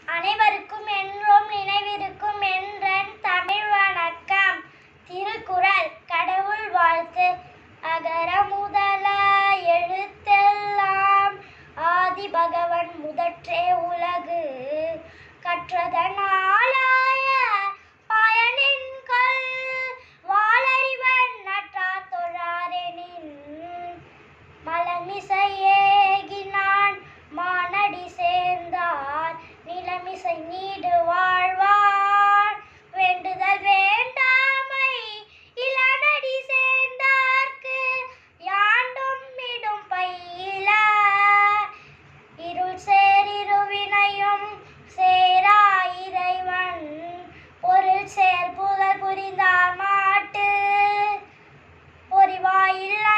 அனைவருக்கும் என்றும் நினைவிருக்கும் என்றன் தமிழ் வணக்கம். திருக்குறள். கடவுள் வாழ்த்து. அகர முதல எழுத்தெல்லாம் ஆதி பகவன் முதற்றே உலகு. கற்றதனாலாய பயனின்கொள் வாளறிவன் நற்றார் தொழாரெனின். மலமிசை ஏகினான் மானடி சேர்ந்தார் நிலமிசை நீடு வாழ்வார். வேண்டுதல் வேண்டாமை இளநடி சேர்ந்தார்க்கு யாண்டும் இடும் பையில. இருள் சேர் இருவினையும் சேரா இறைவன் பொருள் சேர் புகழ் புரிந்தார் மாட்டு. பொறிவாயில்லை